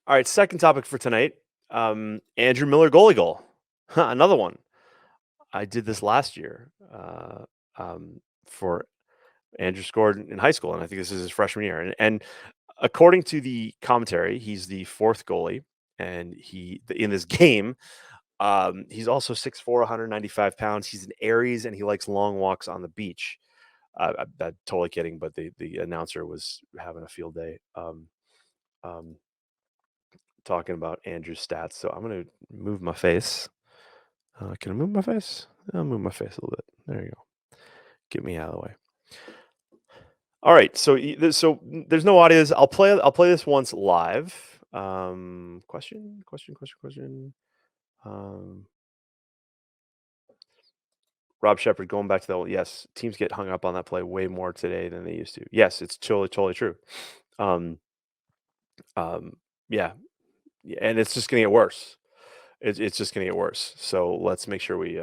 All right, second topic for tonight. Andrew Miller goalie goal. Another one. I did this last year for Andrew scored in high school, and I think this is his freshman year. And according to the commentary, he's the fourth goalie, and in this game, he's also 6'4", 195 pounds. He's an Aries, and he likes long walks on the beach. I'm totally kidding, but the announcer was having a field day. Um, talking about Andrew's stats. So I'm going to move my face. Can I move my face? I'll move my face a little bit. There you go. Get me out of the way. All right. So there's no audio. I'll play this once live. Question. Rob Shepard, going back to the yes, teams get hung up on that play way more today than they used to. Yes, it's totally true. Yeah, and it's just gonna get worse. It's just gonna get worse. So let's make sure we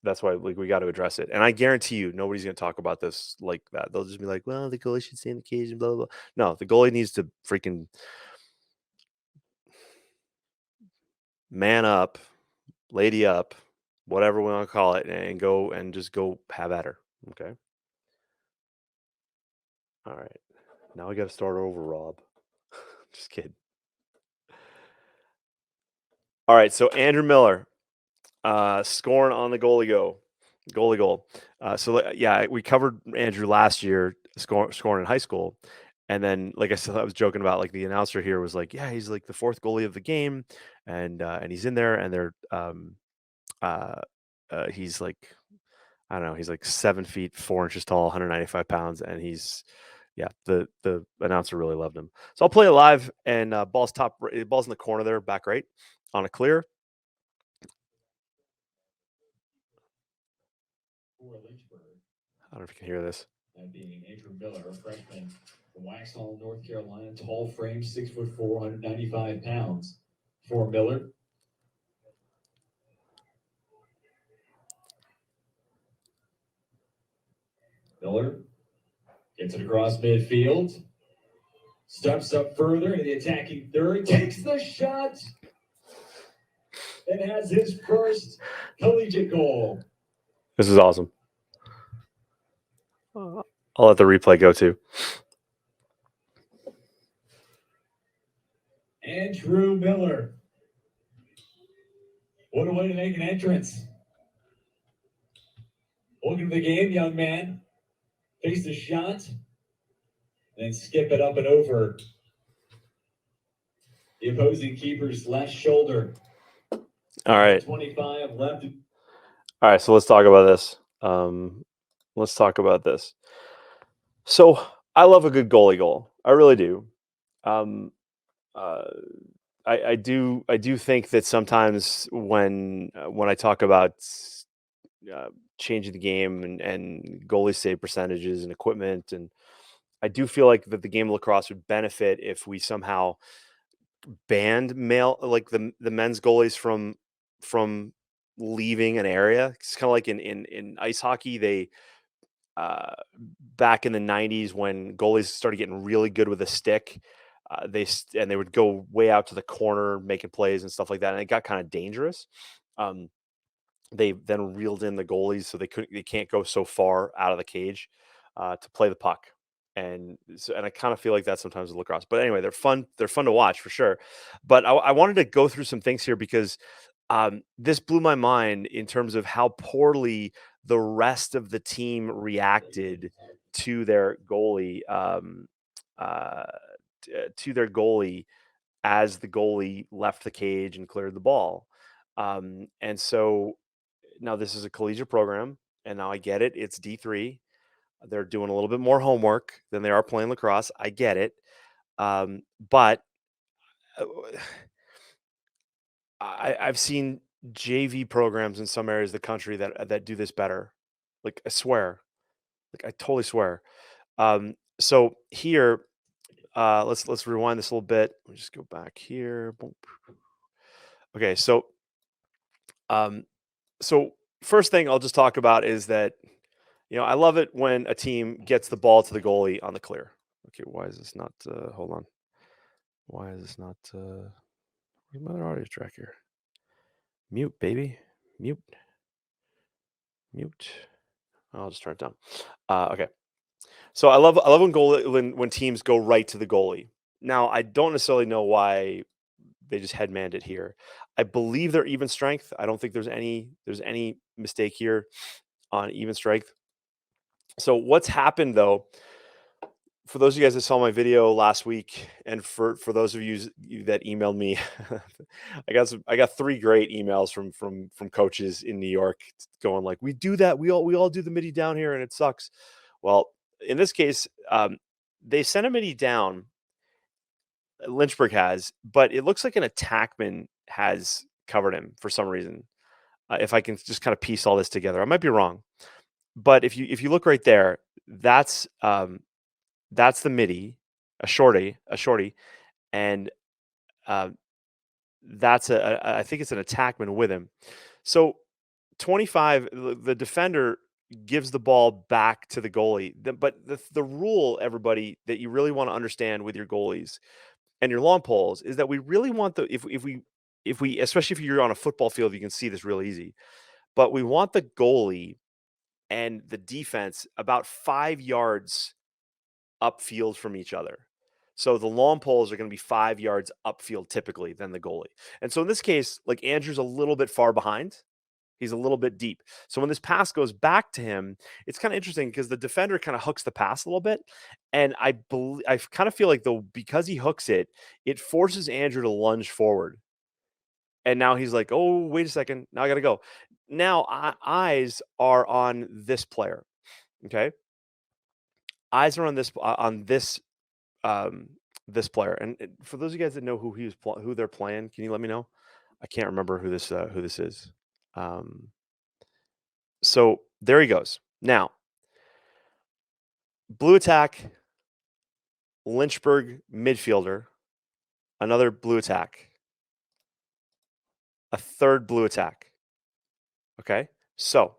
that's why we got to address it. And I guarantee you nobody's gonna talk about this like that. They'll just be like, well, the goalie should stay in the cage and blah blah blah. No, the goalie needs to freaking man up, lady up, whatever we want to call it, and just go have at her. Okay. All right. Now we got to start over, Rob. Just kidding. All right. So Andrew Miller, scoring on the goalie goal. Yeah, we covered Andrew last year scoring in high school. And then, like I said, I was joking about like the announcer here was like, yeah, he's like the fourth goalie of the game, and he's in there, and they're he's like, I don't know, he's like 7 feet 4 inches tall, 195 pounds, and he's the announcer really loved him. So I'll play it live, and ball's in the corner there, back right on a clear. I don't know if you can hear this. That being Andrew Miller, a freshman from Waxhaw, North Carolina, tall frame, 6'4", 195 pounds. For Miller. Miller gets it across midfield. Steps up further in the attacking third. Takes the shot. And has his first collegiate goal. This is awesome. I'll let the replay go too. Andrew Miller. What a way to make an entrance. Welcome to the game, young man. Face the shot. Then skip it up and over the opposing keeper's left shoulder. All right. 25 left. All right, so let's talk about this. So I love a good goalie goal. I really do. I do think that sometimes when I talk about changing the game and goalie save percentages and equipment, and I do feel like that the game of lacrosse would benefit if we somehow banned like the men's goalies from leaving an area. It's kind of like in ice hockey, they back in the 90s when goalies started getting really good with a stick, they would go way out to the corner making plays and stuff like that, and it got kind of dangerous. They then reeled in the goalies so they can't go so far out of the cage to play the puck. And I kind of feel like that sometimes with lacrosse. But anyway, they're fun to watch for sure. But I wanted to go through some things here because this blew my mind in terms of how poorly the rest of the team reacted to their goalie, as the goalie left the cage and cleared the ball. And so now this is a collegiate program, and now I get it. It's D3. They're doing a little bit more homework than they are playing lacrosse. I get it. But I've seen JV programs in some areas of the country that do this better. Like I swear, like I totally swear. So here, let's rewind this a little bit. Let me just go back here. Boom. Okay, so first thing I'll just talk about is that I love it when a team gets the ball to the goalie on the clear. Okay, why is this not? Hold on. Why is this not where's my other audio track here? Mute, baby. Mute. I'll just turn it down. Okay. So I love when teams go right to the goalie. Now I don't necessarily know why they just headmanned it here. I believe they're even strength. I don't think there's any mistake here on even strength. So what's happened though, for those of you guys that saw my video last week, and for those of you that emailed me, I got 3 great emails from coaches in New York going like, "We do that. We all do the midi down here, and it sucks." Well, in this case, they sent a midi down. Lynchburg has, but it looks like an attackman has covered him for some reason. If I can just kind of piece all this together, I might be wrong, but if you look right there, that's the midi, a shorty, and uh, that's I think it's an attackman with him. So 25, the defender gives the ball back to the goalie. But the rule, everybody, that you really want to understand with your goalies and your long poles is that we really want if we especially if you're on a football field, you can see this real easy. But we want the goalie and the defense about 5 yards upfield from each other. So the long poles are going to be 5 yards upfield typically than the goalie. And so in this case, like Andrew's a little bit far behind. He's a little bit deep. So when this pass goes back to him, it's kind of interesting because the defender kind of hooks the pass a little bit. And I kind of feel like though, because he hooks it, it forces Andrew to lunge forward. And now he's like, oh, wait a second. Now I got to go. Now eyes are on this player. Okay. Eyes are on this player. And for those of you guys that know who they're playing, can you let me know? I can't remember who this is. So there he goes. Now, blue attack, Lynchburg midfielder, another blue attack, a third blue attack. Okay. So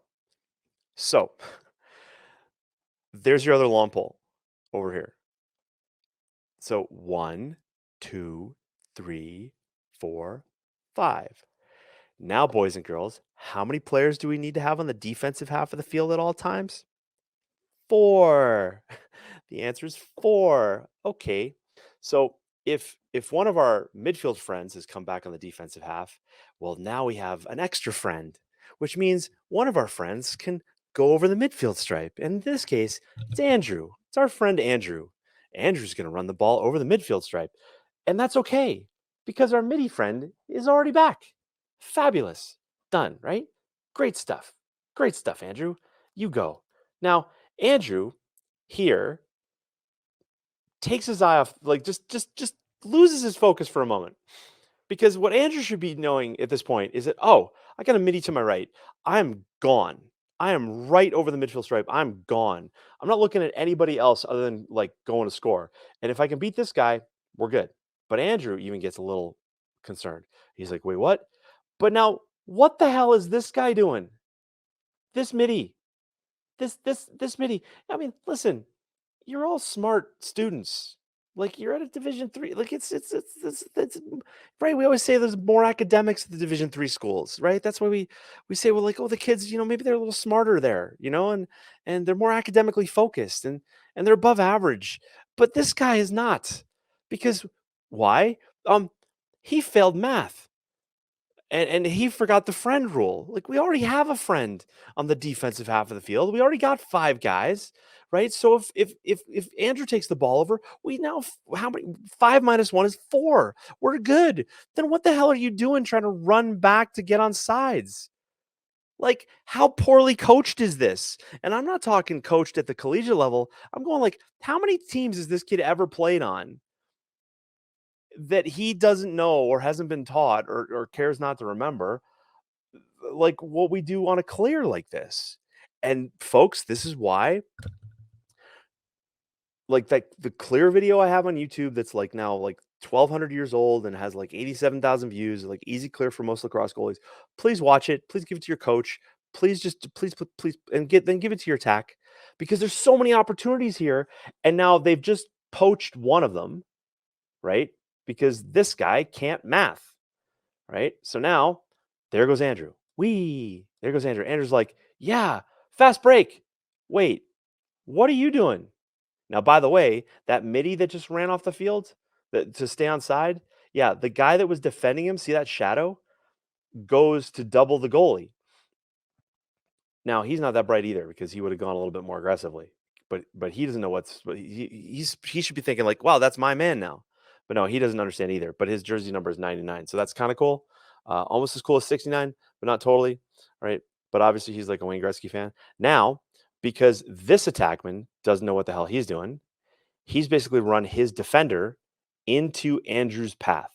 there's your other long pole over here. So 1, 2, 3, 4, 5. Now, boys and girls, how many players do we need to have on the defensive half of the field at all times? 4. The answer is 4. Okay. So if one of our midfield friends has come back on the defensive half, well, now we have an extra friend, which means one of our friends can go over the midfield stripe. And in this case, it's Andrew. It's our friend Andrew. Andrew's going to run the ball over the midfield stripe. And that's okay because our midi friend is already back. Fabulous. Done, right? Great stuff. Great stuff, Andrew. You go. Now, Andrew here takes his eye off, like just loses his focus for a moment. Because what Andrew should be knowing at this point is that, oh, I got a midi to my right. I'm gone. I am right over the midfield stripe. I'm gone. I'm not looking at anybody else other than like going to score. And if I can beat this guy, we're good. But Andrew even gets a little concerned. He's like, wait, what? But now, what the hell is this guy doing? This midi. This midi. I mean, listen, you're all smart students. Like you're at a Division 3. Like it's right. We always say there's more academics at the Division 3 schools, right? That's why we say, well, like, oh, the kids, maybe they're a little smarter there, and they're more academically focused and they're above average. But this guy is not, because why? He failed math. And he forgot the friend rule. Like, we already have a friend on the defensive half of the field. We already got 5 guys, right? So if Andrew takes the ball over, we now how many 5 minus 1 is 4. We're good. Then what the hell are you doing trying to run back to get on sides? Like, how poorly coached is this? And I'm not talking coached at the collegiate level. I'm going like, how many teams has this kid ever played on that he doesn't know or hasn't been taught or cares not to remember, like what we do on a clear like this? And folks, this is why, like, that the clear video I have on YouTube that's like now like 1,200 years old and has like 87,000 views, like easy clear for most lacrosse goalies. Please watch it. Please give it to your coach. Please, and then give it to your attack, because there's so many opportunities here. And now they've just poached one of them, right? because this guy can't math, right? So now there goes Andrew. There goes Andrew. Andrew's like, yeah, fast break. Wait, what are you doing? Now, by the way, that midi that just ran off the field to stay on side, yeah, the guy that was defending him, see that shadow, goes to double the goalie. Now, he's not that bright either because he would have gone a little bit more aggressively. But he doesn't know he should be thinking like, wow, that's my man now. But no, he doesn't understand either. But his jersey number is 99, so that's kind of cool. Almost as cool as 69, but not totally, right? But obviously, he's like a Wayne Gretzky fan now because this attackman doesn't know what the hell he's doing. He's basically run his defender into Andrew's path.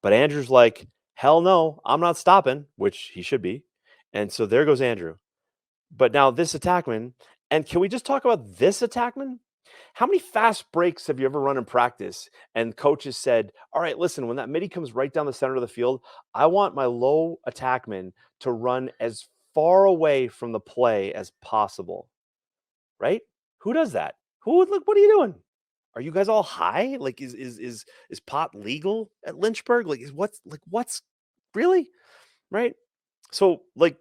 But Andrew's like, hell no, I'm not stopping, which he should be. And so there goes Andrew. But now this attackman, and can we just talk about this attackman? How many fast breaks have you ever run in practice and coaches said, all right, listen, when that midi comes right down the center of the field, I want my low attackman to run as far away from the play as possible, right? Who does that? Who would look, what are you doing? Are you guys all high? Like, is pot legal at Lynchburg? Like, what's really, right? So, like,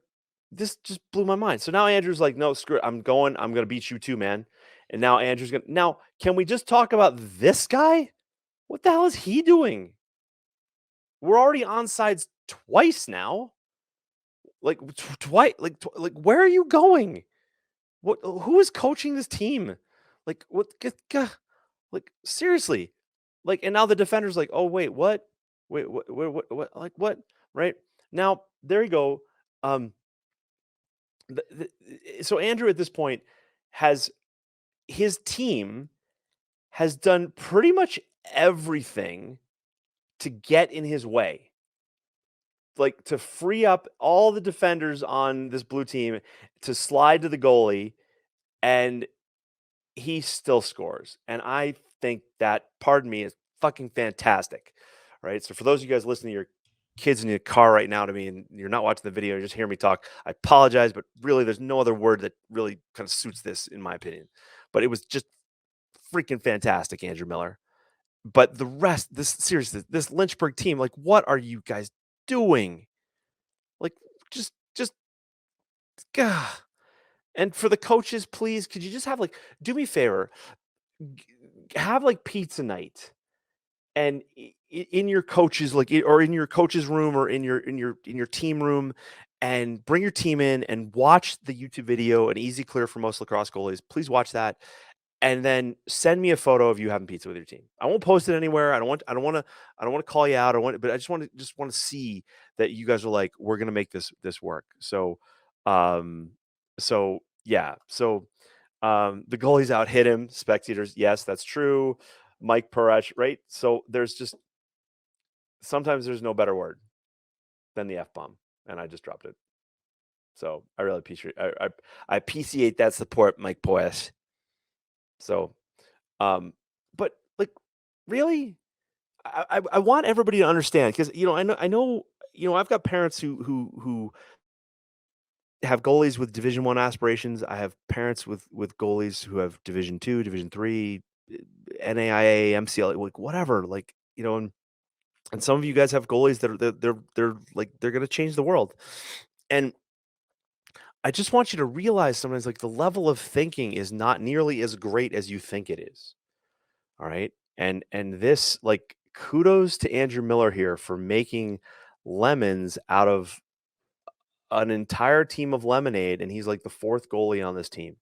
this just blew my mind. So now Andrew's like, no, screw it. I'm going to beat you too, man. And now Andrew's going to, now, can we just talk about this guy? What the hell is he doing? We're already on sides twice now. Like, twice, like, where are you going? Who is coaching this team? Like, like, seriously. Like, and now the defender's like, oh, wait, what? Wait, what? Like, what? Right now, there you go. So Andrew at this point has his team has done pretty much everything to get in his way, like to free up all the defenders on this blue team to slide to the goalie, and he still scores. And I think that, pardon me, is fucking fantastic. Right. So for those of you guys listening to your kids in your car right now to me and you're not watching the video, you just hear me talk, I apologize, but really there's no other word that really kind of suits this in my opinion. But it was just freaking fantastic, Andrew Miller. But the rest, this seriously, this Lynchburg team, like, what are you guys doing? Like, just gah. And for the coaches, please, could you just have like, do me a favor, have like pizza night, and in your coaches or in your coaches room or in your team room, and bring your team in and watch the YouTube video, an easy clear for most lacrosse goalies. Please watch that. And then send me a photo of you having pizza with your team. I won't post it anywhere. I don't want to call you out. But I just want to see that you guys are like, we're going to make this work. So, um, yeah. So, the goalies out hit him. Spectators. Yes, that's true. Mike Perech, right? So sometimes there's no better word than the F-bomb. And I just dropped it. So I really appreciate, I appreciate that support, Mike Perech. So, but like, really, I want everybody to understand because I know I've got parents who have goalies with Division I aspirations. I have parents with goalies who have Division II, Division III, NAIA, MCL, like whatever, like and some of you guys have goalies that they're like they're gonna change the world, and I just want you to realize sometimes like the level of thinking is not nearly as great as you think it is. All right. And this, like, kudos to Andrew Miller here for making lemons out of an entire team of lemonade, and he's like the fourth goalie on this team,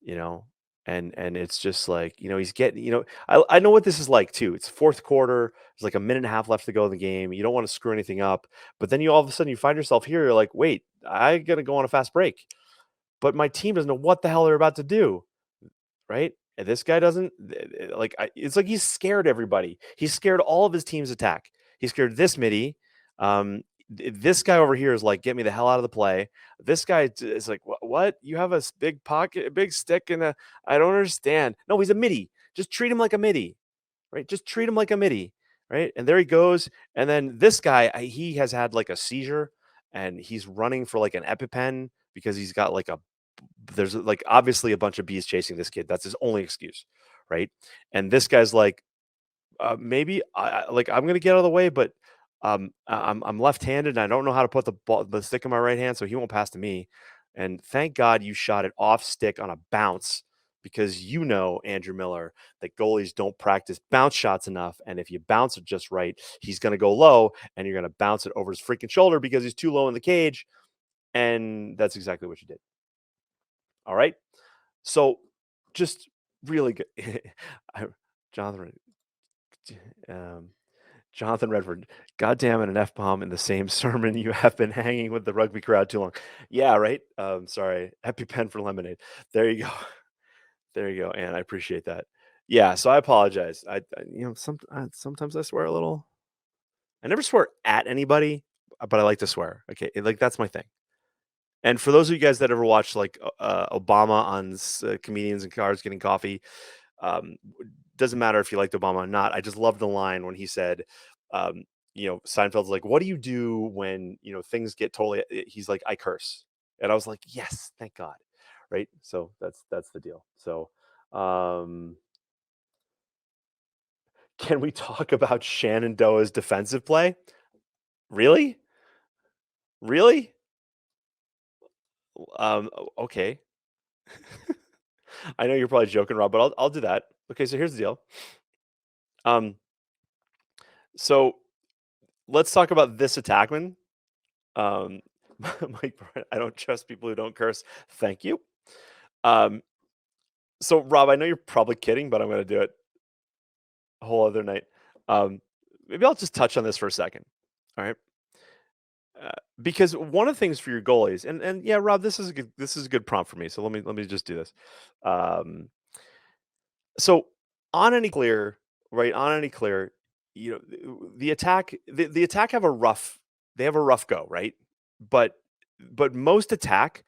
you know. And it's just like, he's getting, I know what this is like too. It's fourth quarter, there's like a minute and a half left to go in the game. You don't want to screw anything up, but then you all of a sudden you find yourself here, you're like, wait, I gotta go on a fast break. But my team doesn't know what the hell they're about to do. Right? And this guy doesn't like it's like he's scared everybody. He's scared all of his team's attack. He's scared this midi. This guy over here is like, get me the hell out of the play. This guy is like, what? You have a big pocket, a big stick, and I don't understand. No, he's a midi. Just treat him like a midi, right? Just treat him like a midi, right? And there he goes. And then this guy, he has had like a seizure, and he's running for like an EpiPen because he's got like there's like obviously a bunch of bees chasing this kid. That's his only excuse, right? And this guy's like, maybe I'm gonna get out of the way, but I'm left-handed and I don't know how to put the stick in my right hand, so he won't pass to me. And thank God you shot it off stick on a bounce because you know, Andrew Miller, that goalies don't practice bounce shots enough. And if you bounce it just right, he's gonna go low and you're gonna bounce it over his freaking shoulder because he's too low in the cage. And that's exactly what you did. All right. So just really good. I, Jonathan, um, Jonathan Redford, God damn it, an F bomb in the same sermon. You have been hanging with the rugby crowd too long. Yeah, right. Sorry. EpiPen for lemonade. There you go. There you go. And I appreciate that. Yeah. So I apologize. Sometimes I swear a little. I never swear at anybody, but I like to swear. Okay. Like that's my thing. And for those of you guys that ever watched like Obama on comedians and cars getting coffee, doesn't matter if you liked Obama or not. I just loved the line when he said, Seinfeld's like, "What do you do when things get totally?" He's like, "I curse," and I was like, "Yes, thank God." Right. So that's the deal. So, can we talk about Shenandoah's defensive play? Really? Really? Okay. I know you're probably joking, Rob, but I'll do that. Okay, so here's the deal. Um, so let's talk about this attackman. Um, Mike, I don't trust people who don't curse. Thank you. Um, so Rob, I know you're probably kidding, but I'm going to do it a whole other night. Maybe I'll just touch on this for a second. All right. Uh, because one of the things for your goalies, and yeah, Rob, this is a good prompt for me. So let me just do this. Um, So on any clear, right? On any clear, the attack, the attack they have a rough go, right? But most attack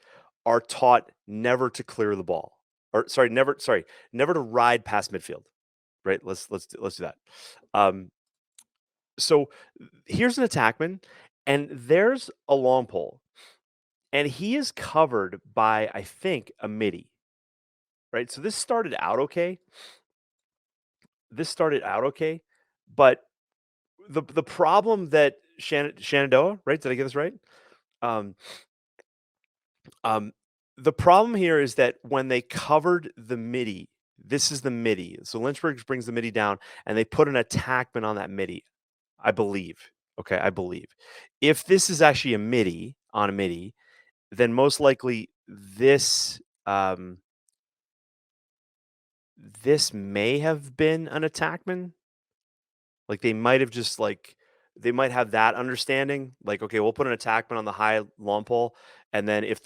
are taught never to clear the ball, or never to ride past midfield, right? Let's do that. Um, so here's an attackman, and there's a long pole, and he is covered by I think a midi, right? So this started out okay, but the problem that Shenandoah, right? Did I get this right? Um, um, the problem here is that when they covered the midi, this is the midi. So Lynchburg brings the midi down, and they put an attackman on that midi. I believe. Okay, I believe. If this is actually a midi on a midi, then most likely this may have been an attackman. Like, they might have that understanding, like, "Okay, we'll put an attackman on the high long pole, and then if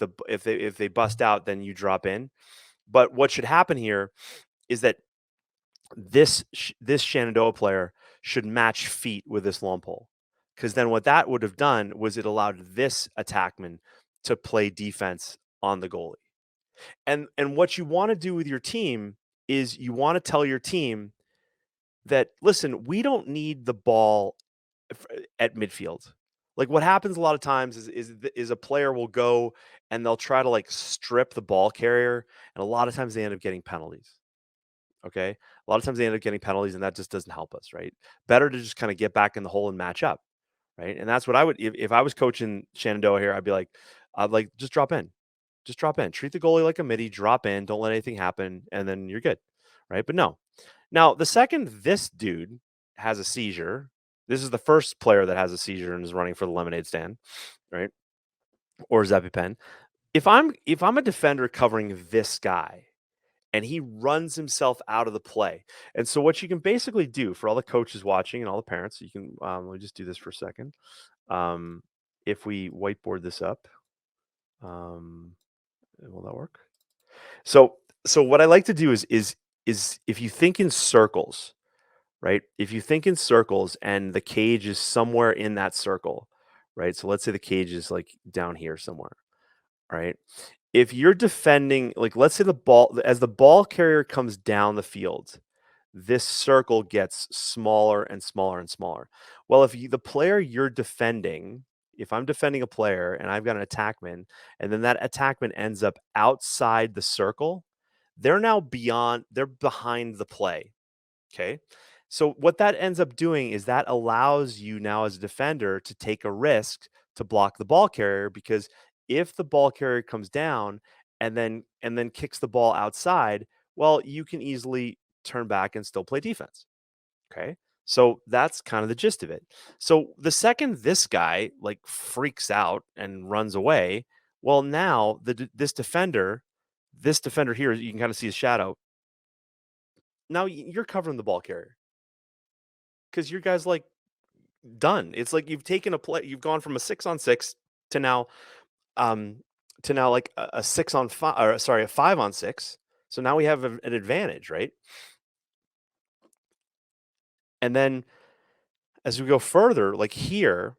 they bust out, then you drop in." But what should happen here is that this Shenandoah player should match feet with this long pole, because then what that would have done was it allowed this attackman to play defense on the goalie. And what you wanna do with your team is you wanna tell your team that, "Listen, we don't need the ball at midfield." Like what happens a lot of times is a player will go and they'll try to like strip the ball carrier, and a lot of times they end up getting penalties. Okay, a lot of times they end up getting penalties, and that just doesn't help us, right? Better to just kind of get back in the hole and match up, right? And that's what I would if I was coaching Shenandoah here. I'd like just drop in, treat the goalie like a midi, drop in, don't let anything happen, and then you're good, right? But no, now, the second this dude has a seizure, this is the first player that has a seizure and is running for the lemonade stand, right? Or his EpiPen. If I'm a defender covering this guy and he runs himself out of the play, and so what you can basically do for all the coaches watching and all the parents, you can let me just do this for a second. If we whiteboard this up, um, will that work? So what I like to do is if you think in circles, right? If you think in circles and the cage is somewhere in that circle, right? So let's say the cage is like down here somewhere, right? If you're defending, like let's say as the ball carrier comes down the field, this circle gets smaller and smaller and smaller. Well, the player you're defending, if I'm defending a player and I've got an attackman, and then that attackman ends up outside the circle, they're behind the play. Okay. So what that ends up doing is that allows you now as a defender to take a risk to block the ball carrier, because if the ball carrier comes down and then kicks the ball outside, well, you can easily turn back and still play defense. Okay. So that's kind of the gist of it. So the second this guy like freaks out and runs away, well, now this defender here, you can kind of see his shadow. Now you're covering the ball carrier because your guy's like done. It's like you've taken a play, you've gone from a 6-on-6 to now, um, like a 6-on-5, or sorry, a 5-on-6. So now we have an advantage, right? And then as we go further, like here,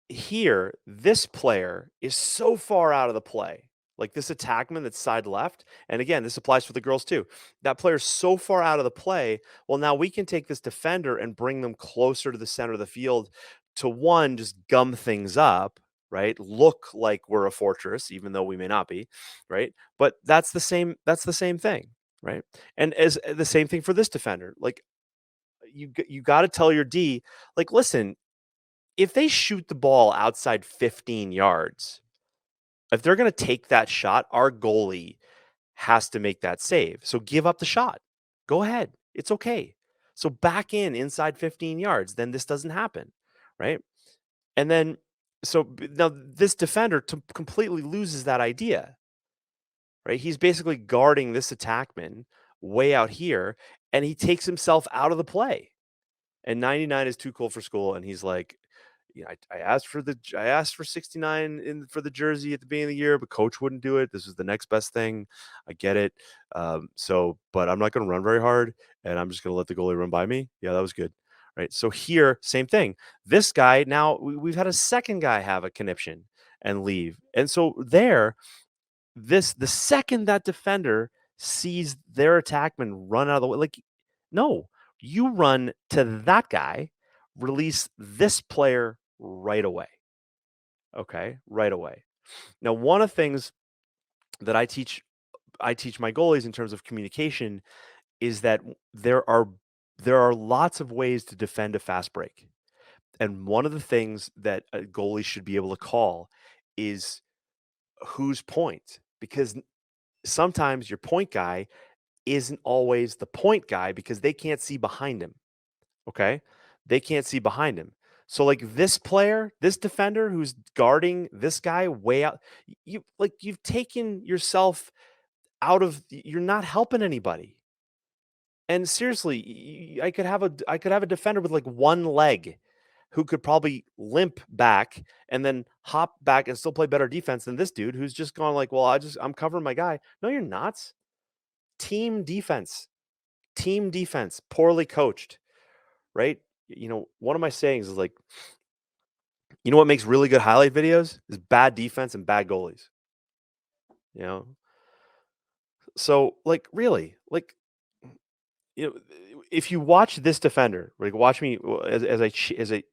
this player is so far out of the play. Like this attackman that's side left. And again, this applies for the girls too. That player's so far out of the play. Well, now we can take this defender and bring them closer to the center of the field to, one, just gum things up, right? Look like we're a fortress, even though we may not be, right? But that's the same thing, right? And as the same thing for this defender. Like you got to tell your D, like, listen, if they shoot the ball outside 15 yards, if they're going to take that shot, our goalie has to make that save. So give up the shot. Go ahead. It's okay. So back in inside 15 yards, then this doesn't happen, right? And then now this defender completely loses that idea, right? He's basically guarding this attackman way out here, and he takes himself out of the play. And 99 is too cool for school, and he's like, yeah, I asked for 69 for the jersey at the beginning of the year, but coach wouldn't do it. This is the next best thing. I get it. But I'm not going to run very hard, and I'm just going to let the goalie run by me. Yeah, that was good. Right. So here, same thing. This guy, now we've had a second guy have a conniption and leave. And so the second that defender sees their attackman run out of the way, like, no, you run to that guy, release this player right away. Okay, right away. Now, one of the things that I teach my goalies in terms of communication is that there are lots of ways to defend a fast break. And one of the things that a goalie should be able to call is whose point, because sometimes your point guy isn't always the point guy because they can't see behind him. Okay? They can't see behind him. So like this player, this defender who's guarding this guy way out, you've taken yourself out of, you're not helping anybody. And seriously, I could have a defender with like one leg who could probably limp back and then hop back and still play better defense than this dude who's just gone like, well, I'm covering my guy. No, you're not. Team defense, poorly coached, right? One of my sayings is like, what makes really good highlight videos is bad defense and bad goalies. So like, really, like, if you watch this defender, like watch me as I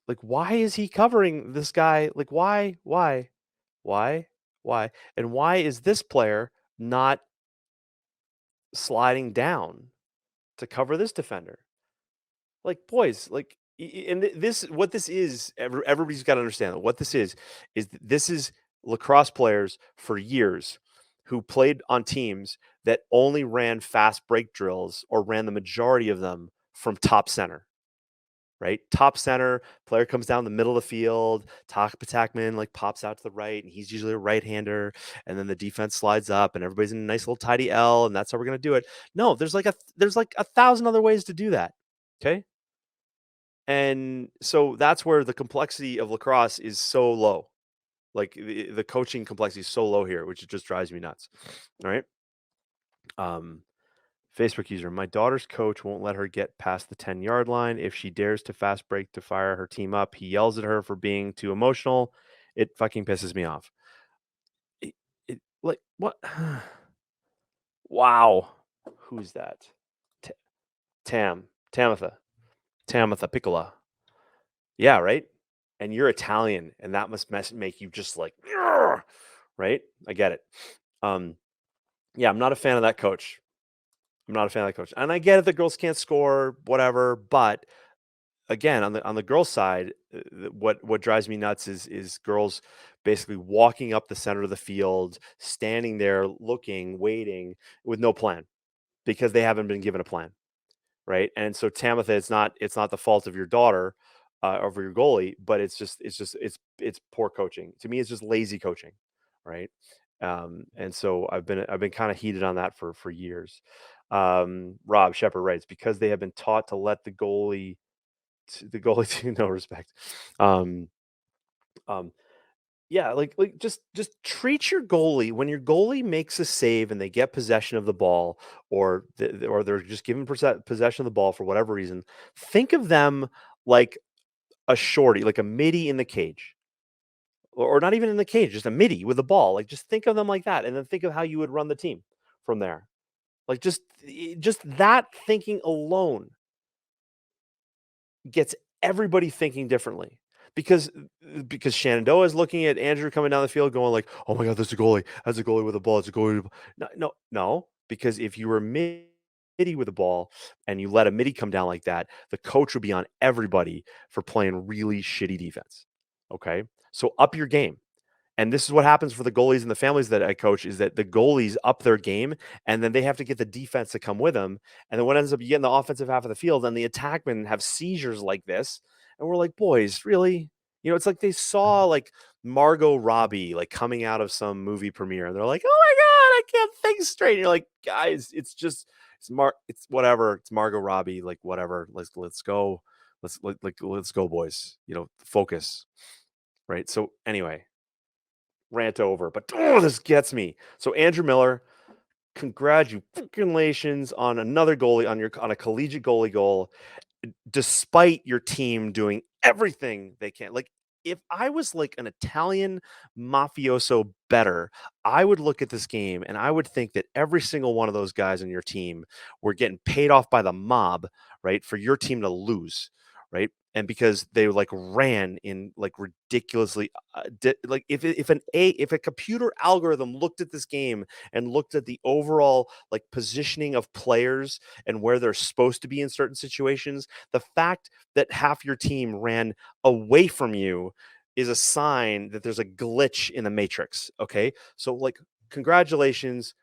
like, why is he covering this guy? Like, why, and why is this player not sliding down to cover this defender? Like, boys, like, and this, what this is, everybody's got to understand that what this is this is lacrosse players for years who played on teams that only ran fast break drills or ran the majority of them from top center, right? Top center, player comes down the middle of the field, top attackman like pops out to the right, and he's usually a right-hander, and then the defense slides up, and everybody's in a nice little tidy L, and that's how we're gonna do it. No, there's like 1,000 other ways to do that. Okay. And so that's where the complexity of lacrosse is so low. Like the coaching complexity is so low here, which just drives me nuts. All right. Facebook user, my daughter's coach won't let her get past the 10-yard line. If she dares to fast break to fire her team up, he yells at her for being too emotional. It fucking pisses me off. Like, what? Wow. Who's that? Tamitha Piccola. Yeah, right? And you're Italian, and that must make you just like, right? I get it. Yeah, I'm not a fan of that coach. I'm not a fan of that coach. And I get it, the girls can't score, whatever. But again, on the girls' side, what drives me nuts is girls basically walking up the center of the field, standing there, looking, waiting with no plan because they haven't been given a plan, right? And so Tamitha, it's not the fault of your daughter, of your goalie, but it's poor coaching. To me, it's just lazy coaching, right? And so I've been kind of heated on that for years. Rob Shepard writes, because they have been taught to let the goalie to no respect. Um, um, yeah, like just treat your goalie when your goalie makes a save and they get possession of the ball, or they're just given possession of the ball for whatever reason. Think of them like a shorty, like a midi in the cage, or not even in the cage, just a midi with the ball. Like just think of them like that, and then think of how you would run the team from there. Like just that thinking alone gets everybody thinking differently because Shenandoah is looking at Andrew coming down the field going like, "Oh my god, that's a goalie. That's a goalie with a ball. It's a goalie." No, no, no, because if you were midi with a ball and you let a midi come down like that, the coach would be on everybody for playing really shitty defense. Okay? So up your game. And this is what happens for the goalies and the families that I coach is that the goalies up their game and then they have to get the defense to come with them. And then what ends up you getting the offensive half of the field and the attackmen have seizures like this. And we're like, boys, really? It's like they saw like Margot Robbie like coming out of some movie premiere and they're like, oh my God, I can't think straight. And you're like, guys, it's whatever. It's Margot Robbie, like whatever. Let's go. Let's go, boys. Focus. Right. So anyway, rant over, but this gets me. So Andrew Miller, congratulations on another goalie on a collegiate goalie goal, despite your team doing everything they can. Like if I was like an Italian mafioso better, I would look at this game and I would think that every single one of those guys on your team were getting paid off by the mob, right, for your team to lose, right? And because they like ran in like ridiculously like if a computer algorithm looked at this game and looked at the overall like positioning of players and where they're supposed to be in certain situations, the fact that half your team ran away from you is a sign that there's a glitch in the matrix. Okay, so like congratulations,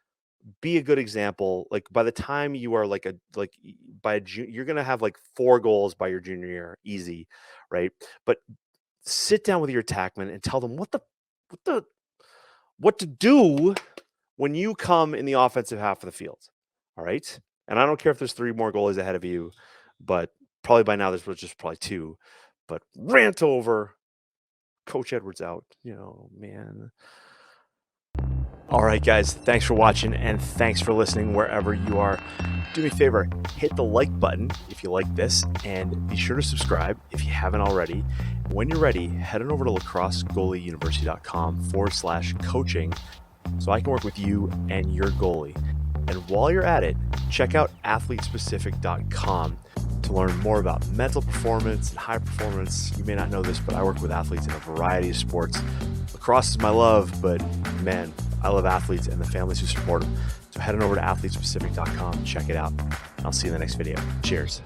be a good example. Like by the time you are you're gonna have like 4 goals by your junior year, easy, right? But sit down with your attackman and tell them what to do when you come in the offensive half of the field. All right. And I don't care if there's 3 more goalies ahead of you, but probably by now there's just probably 2. But rant over. Coach Edwards out. Man. All right, guys, thanks for watching and thanks for listening wherever you are. Do me a favor, hit the like button if you like this and be sure to subscribe if you haven't already. When you're ready, head on over to lacrossegoalieuniversity.com/coaching so I can work with you and your goalie. And while you're at it, check out athletespecific.com to learn more about mental performance and high performance. You may not know this, but I work with athletes in a variety of sports. Lacrosse is my love, but man, I love athletes and the families who support them. So head on over to athletespecific.com, check it out. I'll see you in the next video. Cheers.